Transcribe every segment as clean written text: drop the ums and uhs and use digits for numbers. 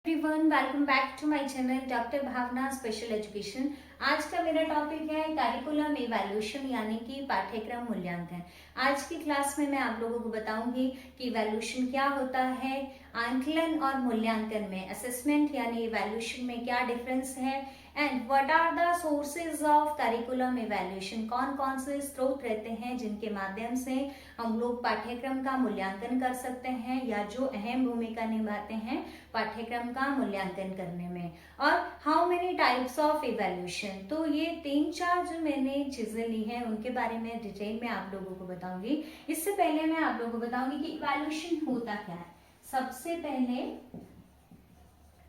Everyone, welcome back to my channel doctor Bhavna special education. आज का मेरा टॉपिक है करिकुलम इवैल्यूएशन यानी कि पाठ्यक्रम मूल्यांकन। आज की क्लास में मैं आप लोगों को बताऊंगी कि इवैल्यूएशन क्या होता है, आंकलन और मूल्यांकन में असेसमेंट यानी इवैल्यूएशन में क्या डिफरेंस है, and what are the sources of curriculum evaluation. कौन कौन से स्रोत रहते हैं जिनके माध्यम से हम लोग पाठ्यक्रम का मूल्यांकन कर सकते हैं या जो अहम भूमिका निभाते हैं पाठ्यक्रम का मूल्यांकन करने में, और how many types of evaluation. तो ये 3-4 जो मैंने चीजें ली हैं उनके बारे में डिटेल में आप लोगों को बताऊंगी। इससे पहले मैं आप लोगों को बताऊंगी कि इवैल्यूएशन होता क्या है। सबसे पहले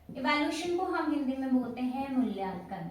इवैल्यूएशन को हम हिंदी में बोलते हैं मूल्यांकन।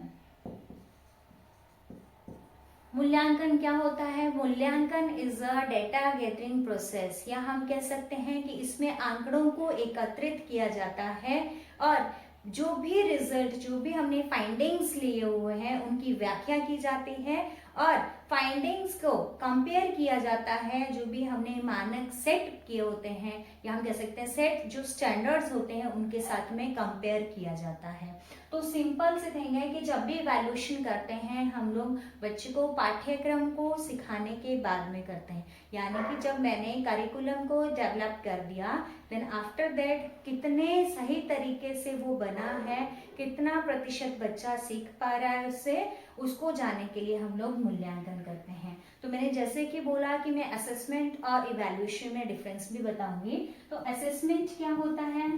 मूल्यांकन क्या होता है? मूल्यांकन is a data gathering process, या हम कह सकते हैं कि इसमें आंकड़ों को एकत्रित किया जाता है और जो भी रिजल्ट, जो भी हमने फाइंडिंग्स लिए हुए हैं उनकी व्याख्या की जाती है और फाइंडिंग्स को कंपेयर किया जाता है। जो भी हमने मानक सेट किए होते हैं या हम कह सकते हैं सेट जो स्टैंडर्ड्स होते हैं उनके साथ में कंपेयर किया जाता है। तो सिंपल से थिंग है कि जब भी इवैल्यूएशन करते हैं हम लोग बच्चे को पाठ्यक्रम को सिखाने के बाद में करते हैं, यानी कि जब मैंने करिकुलम को डेवलप कर दिया देन आफ्टर दैट कितने सही तरीके से वो बना है, कितना प्रतिशत बच्चा सीख पा रहा है उससे, उसको जानने के लिए हम लोग मूल्यांकन करते हैं। तो मैंने जैसे कि बोला कि मैं असेसमेंट और इवैल्यूएशन में डिफरेंस भी बताऊंगी। तो असेसमेंट क्या होता है?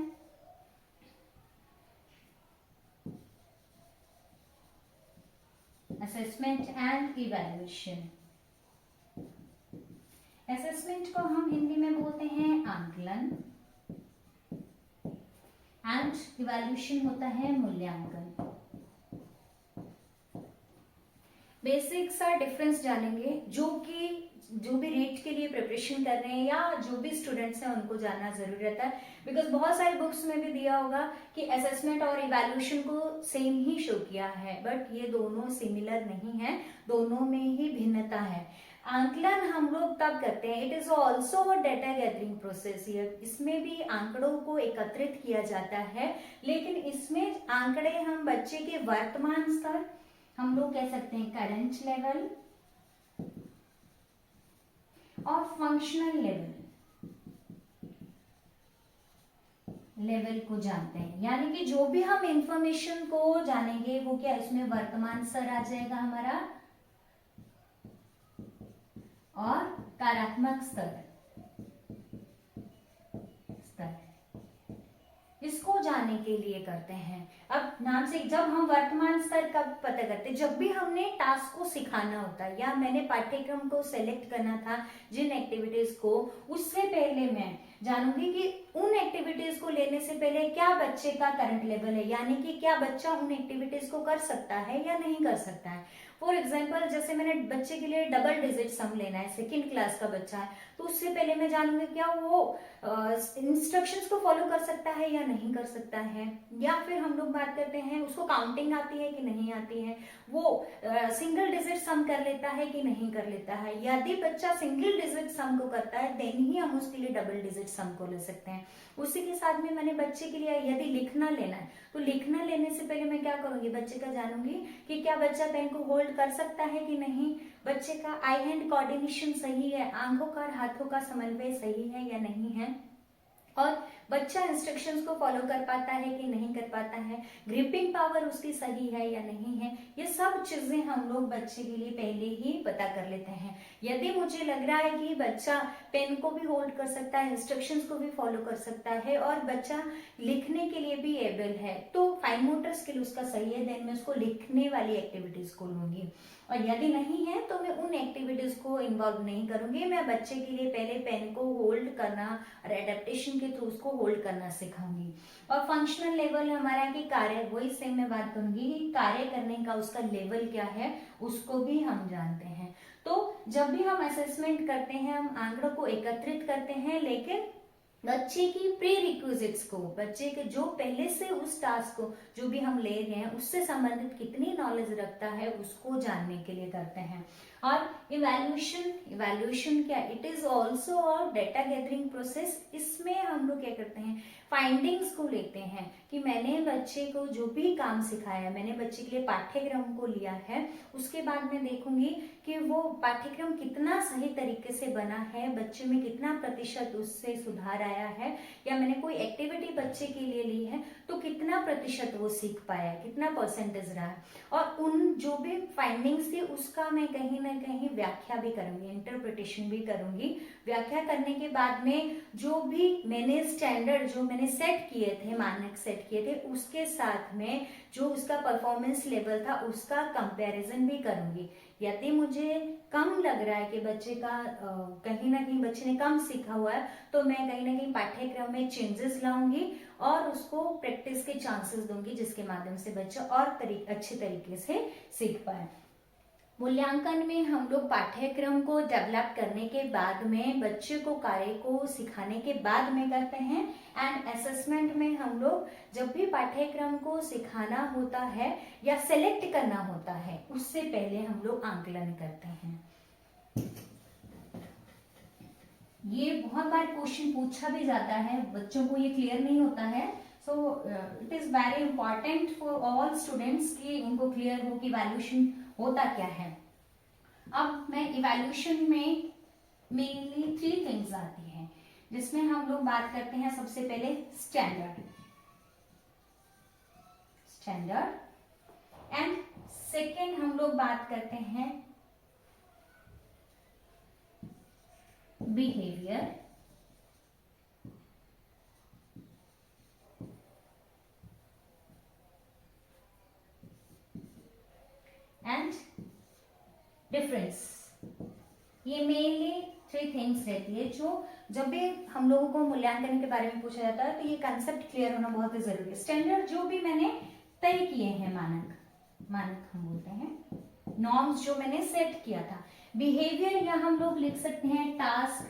Assessment and evaluation. असेसमेंट को हम हिंदी में बोलते हैं आंकलन एंड इवैल्यूएशन होता है मूल्यांकन। बेसिक सा डिफरेंस जानेंगे जो भी रीट के लिए प्रिपरेशन कर रहे हैं या जो भी स्टूडेंट्स हैं उनको जानना जरूरी रहता है, बिकॉज बहुत सारी बुक्स में भी दिया होगा कि असेसमेंट और इवैल्यूएशन को सेम ही शो किया है, बट ये दोनों सिमिलर नहीं है, दोनों में ही भिन्नता है। आंकलन हम लोग तब करते हैं, it is also a data gathering process. इसमें भी आंकड़ों को एकत्रित किया जाता है, लेकिन इसमें आंकड़े हम बच्चे के वर्तमान स्तर, हम लोग कह सकते हैं करंट लेवल, और फंक्शनल लेवल को जानते हैं। यानी कि जो भी हम इंफॉर्मेशन को जानेंगे वो क्या, इसमें वर्तमान स्तर आ जाएगा हमारा और कार्यात्मक स्तर, इसको जानने के लिए करते हैं। अब नाम से जब हम वर्तमान स्तर कब पता करते हैं, जब भी हमने टास्क को सिखाना होता है या मैंने पाठ्यक्रम को सेलेक्ट करना था जिन एक्टिविटीज को, उससे पहले मैं जानूंगी कि उन एक्टिविटीज को लेने से पहले क्या बच्चे का करंट लेवल है, यानी कि क्या बच्चा उन एक्टिविटीज को कर सकता है या नहीं कर सकता है। फॉर एग्जाम्पल जैसे मैंने बच्चे के लिए डबल डिजिट सम लेना है, सेकेंड क्लास का बच्चा है, तो उससे पहले मैं जानूंगी क्या वो इंस्ट्रक्शंस को फॉलो कर सकता है या नहीं कर सकता है, या फिर हम लोग बात करते हैं उसको काउंटिंग आती है कि नहीं आती है, वो सिंगल डिजिट सम कर लेता है कि नहीं कर लेता है। यदि बच्चा सिंगल डिजिट सम को करता है देन ही हम उसके लिए डबल डिजिट सम को ले सकते हैं। उसी के साथ में मैंने बच्चे के लिए यदि लिखना लेना है तो लिखना लेने से पहले मैं क्या करूंगी, बच्चे का जानूंगी कि क्या बच्चा पेन को होल्ड कर सकता है कि नहीं, बच्चे का आई हैंड कोऑर्डिनेशन सही है, आंखों का और हाथों का समन्वय सही है या नहीं है, और बच्चा इंस्ट्रक्शंस को फॉलो कर पाता है कि नहीं कर पाता है, ग्रिपिंग पावर उसकी सही है या नहीं है। ये सब चीजें हम लोग बच्चे के लिए पहले ही पता कर लेते हैं। यदि मुझे लग रहा है कि बच्चा पेन को भी होल्ड कर सकता है, इंस्ट्रक्शंस को भी फॉलो कर सकता है और बच्चा लिखने के लिए भी एबल है, तो फाइन मोटर स्किल उसका सही है, देन मैं उसको लिखने वाली एक्टिविटीज को लूंगी। और यदि नहीं है तो मैं उन एक्टिविटीज को इन्वॉल्व नहीं करूंगी, मैं बच्चे के लिए पहले पेन को होल्ड करना और एडेप्टेशन के थ्रू उसको होल्ड करना सिखाऊंगी। और फंक्शनल लेवल हमारा कि कार्य, वही सेम मैं बात करूंगी कि कार्य करने का उसका लेवल क्या है, उसको भी हम जानते हैं। तो जब भी हम असेसमेंट करते हैं हम आंकड़ों को एकत्रित करते हैं, लेकिन बच्चे की प्री रिक्विजिट्स को, बच्चे के जो पहले से उस टास्क को जो भी हम ले रहे हैं उससे संबंधित कितनी नॉलेज रखता है उसको जानने के लिए करते हैं। और इवैल्यूएशन क्या, it is also a data gathering process. इसमें हम लोग क्या करते हैं, फाइंडिंग्स को लेते हैं कि मैंने बच्चे को जो भी काम सिखाया, मैंने बच्चे के लिए पाठ्यक्रम को लिया है, उसके बाद मैं देखूंगी कि वो पाठ्यक्रम कितना सही तरीके से बना है, बच्चे में कितना प्रतिशत उससे सुधार आया है, या मैंने कोई एक्टिविटी बच्चे के लिए ली है तो कितना प्रतिशत वो सीख पाया, कितना परसेंटेज रहा। और उन जो भी फाइंडिंग्स थी उसका मैं कहीं ना कहीं व्याख्या भी करूंगी, इंटरप्रिटेशन भी करूंगी। व्याख्या करने के बाद में जो भी मैंने स्टैंडर्ड जो मैंने सेट किए थे, मानक सेट किए थे, उसके साथ में जो उसका परफॉर्मेंस लेवल था उसका कंपैरिजन भी करूंगी। यदि मुझे कम लग रहा है कि बच्चे का कहीं ना कहीं बच्चे ने कम सीखा हुआ है तो मैं कहीं ना कहीं पाठ्यक्रम में चेंजेस लाऊंगी और उसको प्रैक्टिस के चांसेस दूंगी, जिसके माध्यम से बच्चा और अच्छे तरीके से सीख पाए। मूल्यांकन में हम लोग पाठ्यक्रम को डेवलप करने के बाद में, बच्चे को कार्य को सिखाने के बाद में करते हैं। एंड असेसमेंट में हम लोग जब भी पाठ्यक्रम को सिखाना होता है या सेलेक्ट करना होता है उससे पहले हम लोग आंकलन करते हैं। ये बहुत बार क्वेश्चन पूछा भी जाता है, बच्चों को ये क्लियर नहीं होता है। So it is very important for all students कि उनको क्लियर हो कि इवैल्यूएशन होता क्या है। अब मैं इवैल्यूएशन में मेनली 3 थिंग्स आती हैं, जिसमें हम लोग बात करते हैं सबसे पहले स्टैंडर्ड एंड सेकेंड हम लोग बात करते हैं बिहेवियर एंड डिफरेंस। ये मेनली 3 थिंग्स रहती है जो जब भी हम लोगों को मूल्यांकन के बारे में पूछा जाता है तो ये कंसेप्ट क्लियर होना बहुत ही जरूरी है। स्टैंडर्ड जो भी मैंने तय किए हैं, मानक हम बोलते हैं, नॉर्म्स जो मैंने सेट किया था। बिहेवियर या हम लोग लिख सकते हैं task,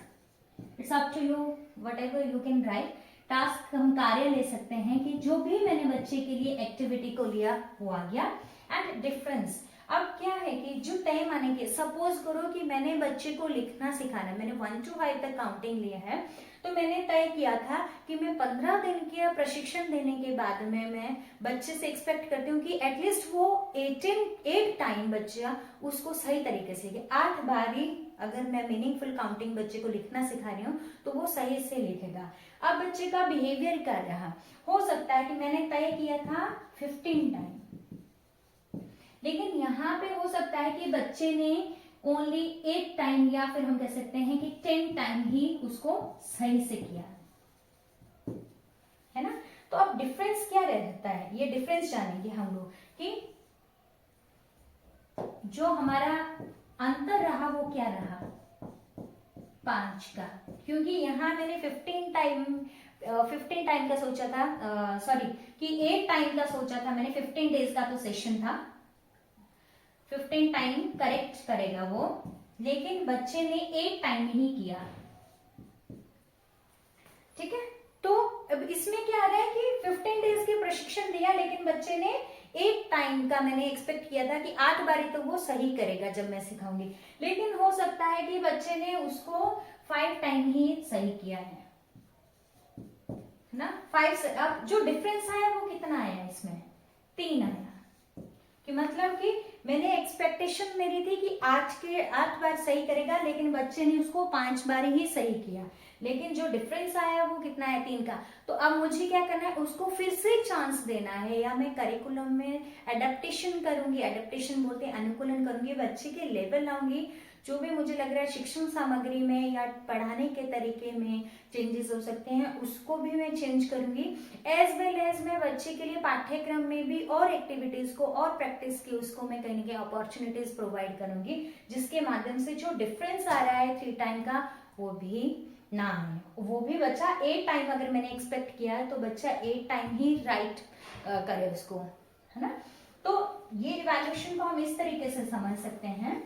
it's up to you, whatever you can write. Task हम कार्य ले सकते हैं कि जो भी मैंने बच्चे के लिए एक्टिविटी को लिया वो आ गया। एंड डिफरेंस, अब क्या है कि जो तय माने के, सपोज करो कि मैंने बच्चे को लिखना सिखाना, मैंने 1 to 5 तक काउंटिंग लिया है, तो मैंने तय किया था कि मैं 15 दिन के प्रशिक्षण देने के बाद में मैं बच्चे से एक्सपेक्ट करती हूँ कि एटलीस्ट वो 8 टाइम बच्चा उसको सही तरीके से 8 बारी, अगर मैं मीनिंगफुल काउंटिंग बच्चे को लिखना सिखा रही हूँ तो वो सही से लिखेगा। अब बच्चे का बिहेवियर क्या रहा, हो सकता है कि मैंने तय किया था 15 टाइम, लेकिन यहाँ पे हो सकता है कि बच्चे ने ओनली 8 टाइम या फिर हम कह सकते हैं कि 10 टाइम ही उसको सही से किया, है ना। तो अब डिफरेंस क्या रहता है, ये डिफरेंस जानेंगे हम लोग कि जो हमारा अंतर रहा वो क्या रहा 5 का, क्योंकि यहाँ मैंने 15 टाइम का सोचा था, सॉरी कि 8 टाइम का सोचा था मैंने, 15 डेज का तो सेशन था, 15 टाइम करेक्ट करेगा वो, लेकिन बच्चे ने 8 टाइम ही किया। ठीक है, तो अब इसमें क्या आ रहा है कि 15 डेज के प्रशिक्षण दिया, लेकिन बच्चे ने 8 टाइम का मैंने एक्सपेक्ट किया था कि 8 बारी तो वो सही करेगा जब मैं सिखाऊंगी, लेकिन हो सकता है कि बच्चे ने उसको 5 टाइम ही सही किया है ना। 5 से अब जो डिफरेंस आया वो कितना आया, इसमें 3 आया, कि मतलब कि मैंने एक्सपेक्टेशन मेरी थी कि 8 बार सही करेगा, लेकिन बच्चे ने उसको 5 बार ही सही किया, लेकिन जो डिफरेंस आया वो कितना है 3 का। तो अब मुझे क्या करना है, उसको फिर से चांस देना है, या मैं करिकुलम में एडेप्टेशन करूंगी, एडेप्टेशन बोलते हैं अनुकूलन करूंगी, बच्चे के लेवल लाऊंगी, जो भी मुझे लग रहा है शिक्षण सामग्री में या पढ़ाने के तरीके में चेंजेस हो सकते हैं उसको भी मैं चेंज करूंगी। एज वेल एज मैं बच्चे के लिए पाठ्यक्रम में भी और एक्टिविटीज को और प्रैक्टिस की उसको मैं कहीं ना कहीं अपॉर्चुनिटीज प्रोवाइड करूंगी, जिसके माध्यम से जो डिफरेंस आ रहा है 3 टाइम का वो भी ना आए, वो भी बच्चा 8 टाइम अगर मैंने एक्सपेक्ट किया है तो बच्चा 8 टाइम ही राइट करे उसको, है ना। तो ये इवैल्यूएशन को हम इस तरीके से समझ सकते हैं।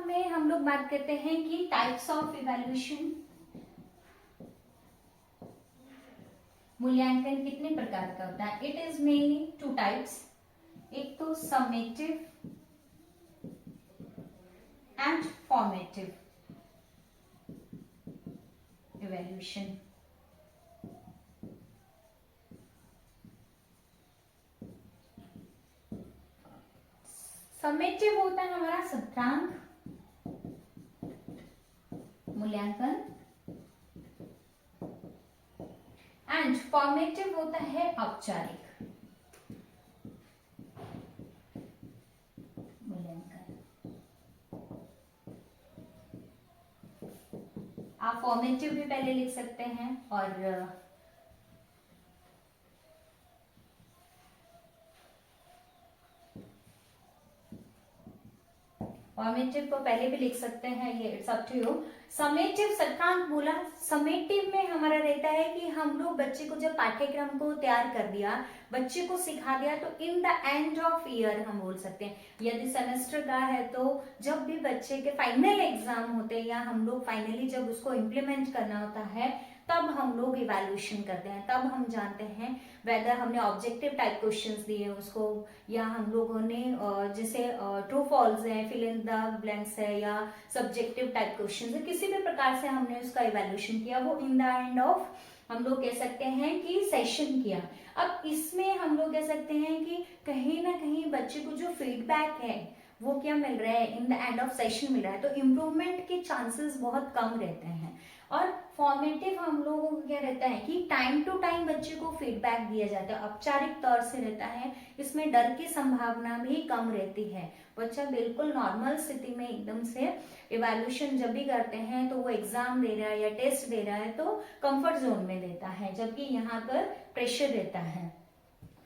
में हम लोग बात करते हैं कि टाइप्स ऑफ इवैल्यूएशन, मूल्यांकन कितने प्रकार का होता है। It is mainly two types, एक तो summative and formative evaluation. Summative होता है हमारा सत्रांक मूल्यांकन, एंड फॉर्मेटिव होता है औपचारिक मूल्यांकन। आप फॉर्मेटिव भी पहले लिख सकते हैं और फॉर्मेटिव को पहले भी लिख सकते हैं, ये it's up to you. Summative सत्रांक बोला, समेटिव में हमारा रहता है कि हम लोग बच्चे को जब पाठ्यक्रम को तैयार कर दिया, बच्चे को सिखा दिया, तो इन द एंड ऑफ ईयर हम बोल सकते हैं। यदि सेमेस्टर का है तो जब भी बच्चे के फाइनल एग्जाम होते हैं या हम लोग फाइनली जब उसको इम्प्लीमेंट करना होता है, तब हम लोग इवैल्यूएशन करते हैं। तब हम जानते हैं वेदर हमने ऑब्जेक्टिव टाइप क्वेश्चंस दिए उसको, या हम लोगों ने जैसे ट्रू फॉल्स है, फिल इन द ब्लैंक्स है, या सब्जेक्टिव टाइप क्वेश्चंस है, किसी भी प्रकार से हमने उसका इवैल्यूएशन किया, वो इन द एंड ऑफ हम लोग कह सकते हैं कि सेशन किया। अब इसमें हम लोग कह सकते हैं कि कहीं ना कहीं बच्चे को जो फीडबैक है वो क्या मिल रहा है, in the end of session मिल रहा है, तो इम्प्रूवमेंट के चांसेस बहुत कम रहते हैं। और फॉर्मेटिव हम लोगों को क्या रहता है कि टाइम टू टाइम बच्चे को फीडबैक दिया जाता है, औपचारिक तौर से रहता है, इसमें डर की संभावना भी कम रहती है। बच्चा बिल्कुल नॉर्मल स्थिति में एकदम से इवैल्यूएशन जब भी करते हैं तो वो एग्जाम दे रहा है या टेस्ट दे रहा है तो कंफर्ट जोन में देता है, जबकि यहाँ पर प्रेशर रहता है।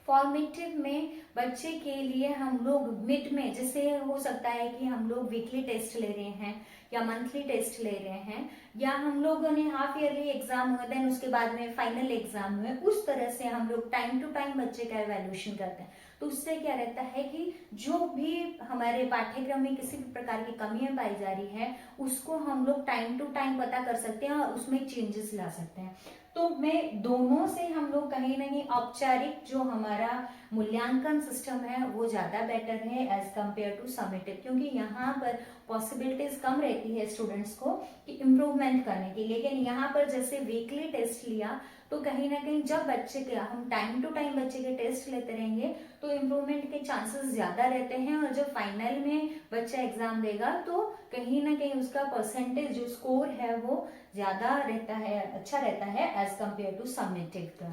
फॉर्मेटिव में बच्चे के लिए हम लोग मिड में, जैसे हो सकता है कि हम लोग वीकली टेस्ट ले रहे हैं या मंथली टेस्ट ले रहे हैं, या हम लोगों ने हाफ ईयरली एग्जाम हुए, देन उसके बाद में फाइनल एग्जाम हुए, उस तरह से हम लोग टाइम टू टाइम बच्चे का इवैल्यूएशन करते हैं। तो उससे क्या रहता है कि जो भी हमारे पाठ्यक्रम में किसी भी प्रकार की कमियां पाई जा रही है उसको हम लोग टाइम टू टाइम पता कर सकते हैं और उसमें चेंजेस ला सकते हैं। तो मैं दोनों से हम लोग कहीं ना कहीं औपचारिक जो हमारा मूल्यांकन सिस्टम है वो ज्यादा बेटर है एज कंपेयर टू समेटिव, क्योंकि यहाँ पर पॉसिबिलिटीज कम रहती है स्टूडेंट्स को कि इम्प्रूवमेंट करने की। लेकिन यहाँ पर जैसे वीकली टेस्ट लिया तो कहीं ना कहीं जब बच्चे के हम टाइम टू टाइम बच्चे के टेस्ट लेते रहेंगे तो इम्प्रूवमेंट के चांसेस ज्यादा रहते हैं, और जब फाइनल में बच्चा एग्जाम देगा तो कहीं ना कहीं उसका परसेंटेज जो स्कोर है वो ज्यादा रहता है, अच्छा रहता है एज कंपेयर टू समेटिव का।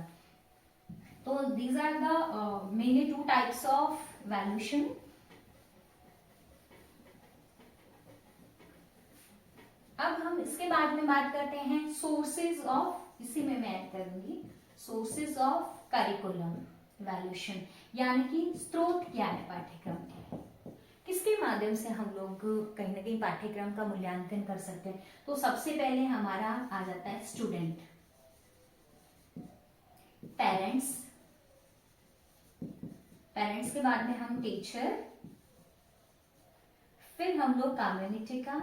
तो these are the mainly two types of evaluation. अब हम इसके बाद में बात करते हैं सोर्सेज ऑफ, इसी में मैं ऐड करूंगी सोर्सेज ऑफ करिकुलम इवैल्यूएशन, यानी कि स्रोत क्या है पाठ्यक्रम के, किसके माध्यम से हम लोग कहीं ना कहीं पाठ्यक्रम का मूल्यांकन कर सकते हैं। तो सबसे पहले हमारा आ जाता है स्टूडेंट, पेरेंट्स, पेरेंट्स के बाद में हम टीचर, फिर हम लोग कम्युनिटी का,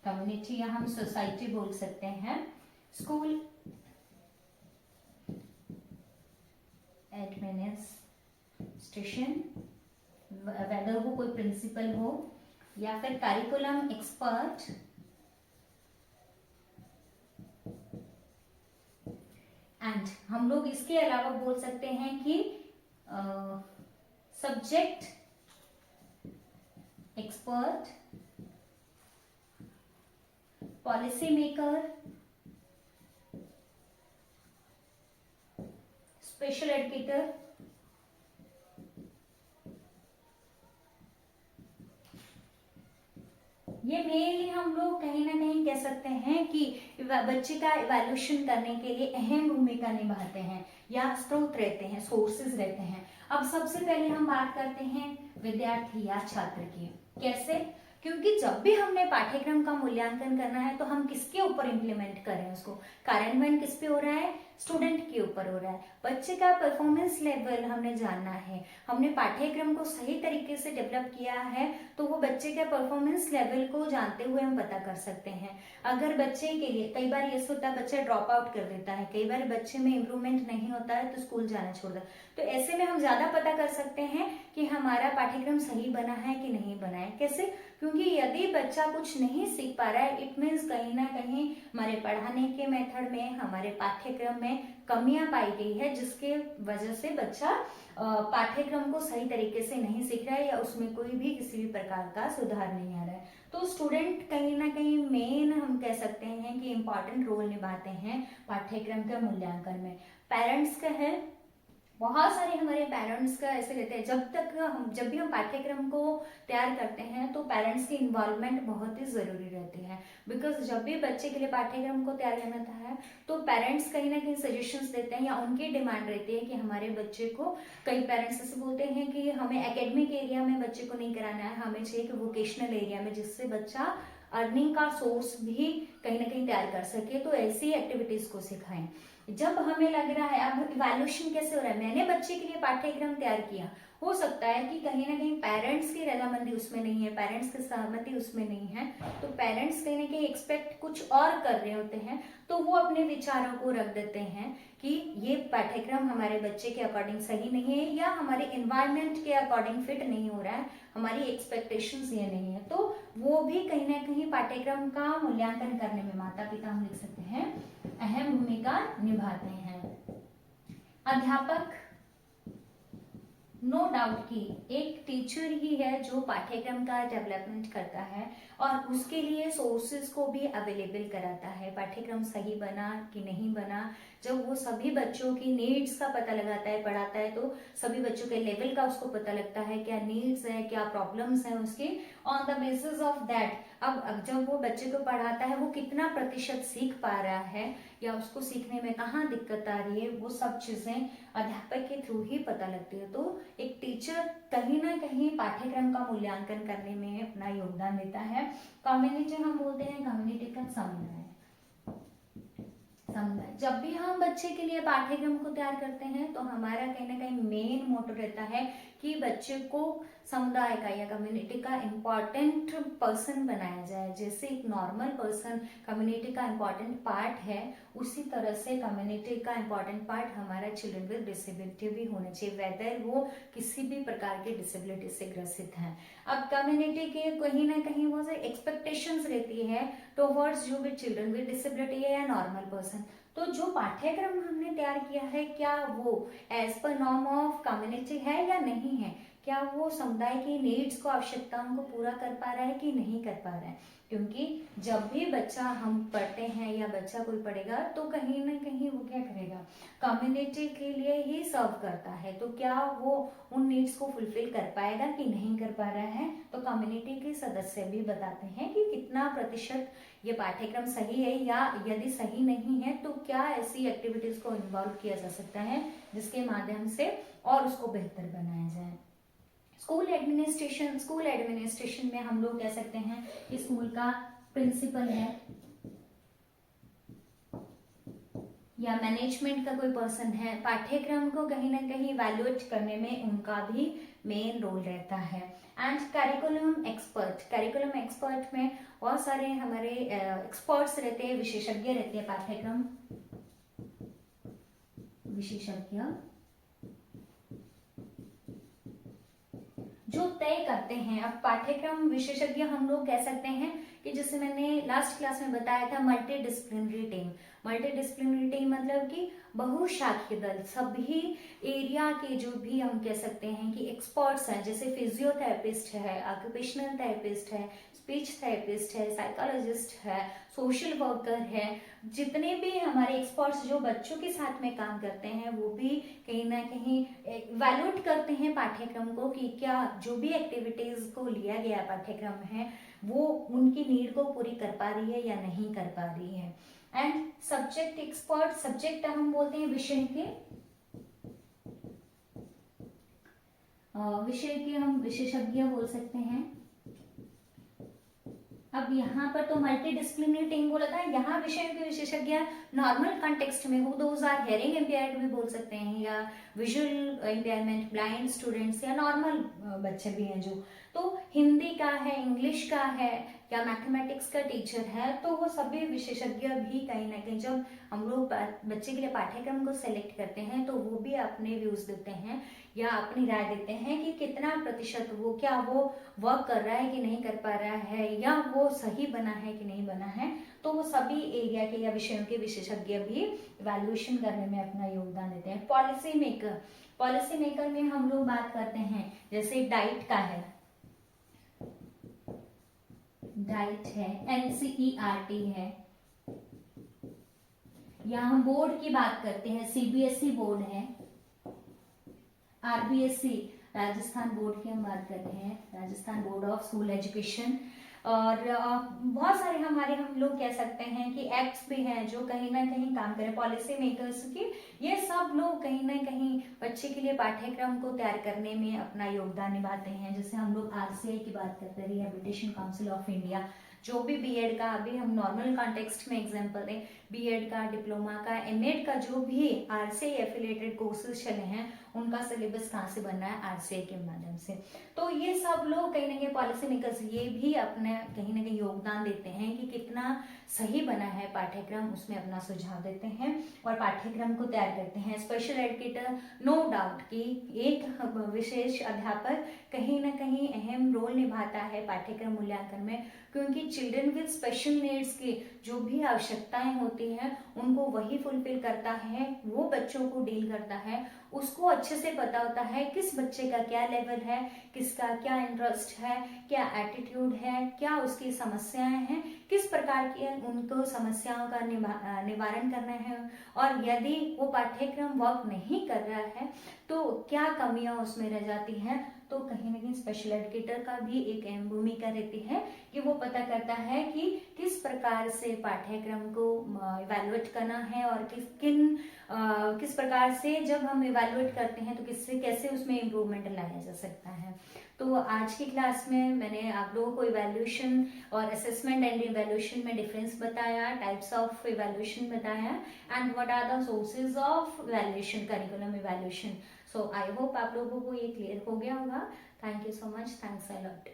कम्युनिटी या हम सोसाइटी बोल सकते हैं, स्कूल एडमिनिस्ट्रेशन, वेदर वो कोई प्रिंसिपल हो, या फिर करिकुलम एक्सपर्ट, एंड हम लोग इसके अलावा बोल सकते हैं कि subject expert, policy maker, special educator, ये मेनली हम लोग कहीं ना कहीं कह सकते हैं कि बच्चे का इवैल्यूएशन करने के लिए अहम भूमिका निभाते हैं या स्रोत रहते हैं, सोर्सेज रहते हैं। अब सबसे पहले हम बात करते हैं विद्यार्थी या छात्र की। कैसे? क्योंकि जब भी हमने पाठ्यक्रम का मूल्यांकन करना है तो हम किसके ऊपर इम्प्लीमेंट करें उसको, कार्यान्वयन किस पे हो रहा है, स्टूडेंट के ऊपर हो रहा है। बच्चे का परफॉर्मेंस लेवल हमने जानना है, हमने पाठ्यक्रम को सही तरीके से डेवलप किया है तो वो बच्चे के परफॉर्मेंस लेवल को जानते हुए हम पता कर सकते हैं। अगर बच्चे के लिए कई बार ये होता है बच्चा ड्रॉप आउट कर देता है, कई बार बच्चे में इम्प्रूवमेंट नहीं होता है तो स्कूल जाना छोड़ देता है, तो ऐसे में हम ज्यादा पता कर सकते हैं कि हमारा पाठ्यक्रम सही बना है कि नहीं बना है। कैसे, क्योंकि यदि बच्चा कुछ नहीं सीख पा रहा है इट मीन्स कहीं ना कहीं हमारे पढ़ाने के मेथड में, हमारे पाठ्यक्रम में कमियां पाई गई है, जिसके वजह से बच्चा पाठ्यक्रम को सही तरीके से नहीं सीख रहा है या उसमें कोई भी किसी भी प्रकार का सुधार नहीं आ रहा है। तो स्टूडेंट कहीं ना कहीं मेन हम कह सकते हैं कि इम्पॉर्टेंट रोल निभाते हैं पाठ्यक्रम के मूल्यांकन में। पेरेंट्स का है, बहुत सारे हमारे पेरेंट्स का ऐसे रहते हैं, जब भी हम पाठ्यक्रम को तैयार करते हैं तो पेरेंट्स की इन्वॉल्वमेंट बहुत ही जरूरी रहती है। बिकॉज जब भी बच्चे के लिए पाठ्यक्रम को तैयार करना है तो पेरेंट्स कहीं ना कहीं सजेशंस देते हैं या उनकी डिमांड रहती है कि हमारे बच्चे को, कई पेरेंट्स ऐसे बोलते हैं कि हमें एकेडमिक एरिया में बच्चे को नहीं कराना है, हमें चाहिए कि वोकेशनल एरिया में, जिससे बच्चा अर्निंग का सोर्स भी कहीं ना कहीं तैयार कर सके, तो ऐसी एक्टिविटीज को सिखाएं। जब हमें लग रहा है, अब इवैल्यूएशन कैसे हो रहा है, मैंने बच्चे के लिए पाठ्यक्रम तैयार किया, हो सकता है कि कहीं ना कहीं पेरेंट्स की रजामंदी उसमें नहीं है, पेरेंट्स की सहमति उसमें नहीं है, तो पेरेंट्स कहीं ना कहीं एक्सपेक्ट कुछ और कर रहे होते हैं, तो वो अपने विचारों को रख देते हैं कि ये पाठ्यक्रम हमारे बच्चे के अकॉर्डिंग सही नहीं है या हमारे एनवायरनमेंट के अकॉर्डिंग फिट नहीं हो रहा है, हमारी एक्सपेक्टेशंस ये नहीं है, तो वो भी कहीं ना कहीं पाठ्यक्रम का मूल्यांकन करने में माता पिता हम लिख सकते हैं अहम भूमिका निभाते हैं। अध्यापक नो डाउट कि एक टीचर ही है जो पाठ्यक्रम का डेवलपमेंट करता है और उसके लिए सोर्सेज को भी अवेलेबल कराता है। पाठ्यक्रम सही बना कि नहीं बना, जब वो सभी बच्चों की नीड्स का पता लगाता है, पढ़ाता है, तो सभी बच्चों के लेवल का उसको पता लगता है, क्या नीड्स है, क्या प्रॉब्लम्स है उसके, on the basis of that अब जब वो बच्चे को पढ़ाता है वो कितना प्रतिशत सीख पा रहा है या उसको सीखने में कहाँ दिक्कत आ रही है, वो सब चीजें अध्यापक के थ्रू ही पता लगती है। तो एक टीचर कहीं ना कहीं पाठ्यक्रम का मूल्यांकन करने में अपना योगदान देता है। कम्युनिटी हम बोलते हैं कम्युनिटी का समुदाय। जब भी हम बच्चे के लिए पाठ्यक्रम को तैयार करते हैं तो हमारा कहीं ना कहीं मेन मोटो रहता है कि बच्चे को समुदाय का या कम्युनिटी का इम्पोर्टेंट पर्सन बनाया जाए। जैसे एक नॉर्मल पर्सन कम्युनिटी का इम्पोर्टेंट पार्ट है, उसी तरह से कम्युनिटी का इम्पोर्टेंट पार्ट हमारा चिल्ड्रन विद डिसेबिलिटी भी होना चाहिए, वेदर वो किसी भी प्रकार की डिसेबिलिटी से ग्रसित है। अब कम्युनिटी के कहीं ना कहीं वो एक्सपेक्टेशंस रहती है टुवर्ड्स जो भी चिल्ड्रन विद डिसेबिलिटी है या नॉर्मल पर्सन। तो जो पाठ्यक्रम हमने तैयार किया है क्या वो as per norm of community है या नहीं है, क्या वो समुदाय की नीड्स को, आवश्यकताओं को पूरा कर पा रहा है कि नहीं कर पा रहा है। क्योंकि जब भी बच्चा हम पढ़ते हैं या बच्चा कोई पढ़ेगा तो कहीं ना कहीं वो क्या करेगा, कम्युनिटी के लिए ही सर्व करता है, तो क्या वो उन नीड्स को फुलफिल कर पाएगा कि नहीं कर पा रहा है। तो कम्युनिटी के सदस्य भी बताते हैं कि कितना प्रतिशत ये पाठ्यक्रम सही है या यदि सही नहीं है तो क्या ऐसी एक्टिविटीज को इन्वॉल्व किया जा सकता है जिसके माध्यम से और उसको बेहतर बनाया जाए। स्कूल एडमिनिस्ट्रेशन में हम लोग कह सकते हैं कि स्कूल का प्रिंसिपल है या मैनेजमेंट का कोई पर्सन है, पाठ्यक्रम को कहीं ना कहीं इवैल्यूएट करने में उनका भी मेन रोल रहता है। एंड करिकुलम एक्सपर्ट में बहुत सारे हमारे एक्सपर्ट्स रहते हैं, विशेषज्ञ रहते हैं, पाठ्यक्रम विशेषज्ञ जो तय करते हैं। अब पाठ्यक्रम विशेषज्ञ हम लोग कह सकते हैं कि जैसे मैंने लास्ट क्लास में बताया था मल्टी डिसिप्लिनरी टीम मतलब कि बहुशाखीय दल, सभी एरिया के जो भी हम कह सकते हैं कि एक्सपर्ट्स हैं, जैसे फिजियोथेरेपिस्ट है, ऑक्यूपेशनल थेरेपिस्ट है, स्पीच थेरेपिस्ट है, साइकोलॉजिस्ट है, सोशल वर्कर है, जितने भी हमारे एक्सपर्ट्स जो बच्चों के साथ में काम करते हैं वो भी कहीं ना कहीं इवैल्यूएट करते हैं पाठ्यक्रम को कि क्या जो भी एक्टिविटीज को लिया गया पाठ्यक्रम है वो उनकी नीड को पूरी कर पा रही है या नहीं कर पा रही है। एंड सब्जेक्ट एक्सपर्ट, सब्जेक्ट हम बोलते हैं विषय के हम विशेषज्ञ बोल सकते हैं। अब यहाँ पर तो मल्टी डिसिप्लिनरी टीम बोला था, यहाँ विषयों के विशेषज्ञ नॉर्मल कॉन्टेक्स्ट में, वो दोज आर हेयरिंग इम्पेयर्ड भी बोल सकते हैं, या विजुअल इम्पेयरमेंट, ब्लाइंड स्टूडेंट्स, या नॉर्मल बच्चे भी हैं जो, तो हिंदी का है, इंग्लिश का है, या मैथमेटिक्स का टीचर है, तो वो सभी विशेषज्ञ भी कहीं ना कहीं जब हम लोग बच्चे के लिए पाठ्यक्रम को सेलेक्ट करते हैं तो वो भी अपने व्यूज देते हैं या अपनी राय देते हैं कि कितना प्रतिशत वो, क्या वो वर्क कर रहा है कि नहीं कर पा रहा है, या वो सही बना है कि नहीं बना है। तो वो सभी एरिया के या विषयों के विशेषज्ञ भी इवैल्यूएशन करने में अपना योगदान देते हैं। पॉलिसी मेकर, पॉलिसी मेकर में हम लोग बात करते हैं जैसे डाइट का है, डाइट है, NCERT है, या हम बोर्ड की बात करते हैं, CBSE बोर्ड है, RBSE राजस्थान बोर्ड की हम बात करते हैं, Rajasthan board of school education, और बहुत सारे हमारे हम लोग कह सकते हैं कि एक्ट्स भी हैं जो कहीं ना कहीं काम करें, पॉलिसी मेकर्स की, ये सब लोग कहीं ना कहीं बच्चे के लिए पाठ्यक्रम को तैयार करने में अपना योगदान निभाते हैं। जैसे हम लोग RCI की बात करते हैं, रिहेबिलिटेशन काउंसिल ऑफ इंडिया, जो भी बीएड का, अभी हम नॉर्मल कॉन्टेक्स्ट में एग्जांपल दें, बीएड का, डिप्लोमा का, एमएड का, जो भी RCI एफिलिएटेड कोर्सेज चले हैं उनका सिलेबस कहाँ से बन रहा है, RCI के माध्यम से। तो ये सब लोग कहीं ना कहीं पॉलिसी मेकर्स ये भी अपने कहीं ना कहीं योगदान देते हैं कि कितना सही बना है पाठ्यक्रम, उसमें अपना सुझाव देते हैं और पाठ्यक्रम को तैयार करते हैं। स्पेशल एजुकेटर, नो डाउट कि एक विशेष अध्यापक कहीं ना कहीं अहम रोल निभाता है पाठ्यक्रम मूल्यांकन में, क्योंकि चिल्ड्रन विद स्पेशल नीड्स की जो भी आवश्यकताएं होती हैं उनको वही फुलफिल करता है, वो बच्चों को डील करता है, उसको अच्छे से पता होता है किस बच्चे का क्या लेवल है, किसका क्या इंटरेस्ट है, क्या एटीट्यूड है, क्या उसकी समस्याएं हैं, किस प्रकार की उनको समस्याओं का निवारण करना है, और यदि वो पाठ्यक्रम वर्क नहीं कर रहा है तो क्या कमियां उसमें रह जाती हैं। तो कहीं ना कहीं स्पेशल एजुकेटर का भी एक अहम भूमिका रहती है कि वो पता करता है कि किस प्रकार से पाठ्यक्रम को इवैल्यूएट करना है, और किस प्रकार से जब हम इवैल्यूएट करते हैं तो किससे कैसे उसमें इम्प्रूवमेंट लाया जा सकता है। तो आज की क्लास में मैंने आप लोगों को इवैल्यूएशन और असेसमेंट एंड इवैल्यूएशन में डिफरेंस बताया, टाइप्स ऑफ इवैल्यूएशन बताया, and what are the sources of evaluation, curriculum evaluation. So I hope आप लोगों को ये क्लियर हो गया होगा। Thank you so much, thanks a lot.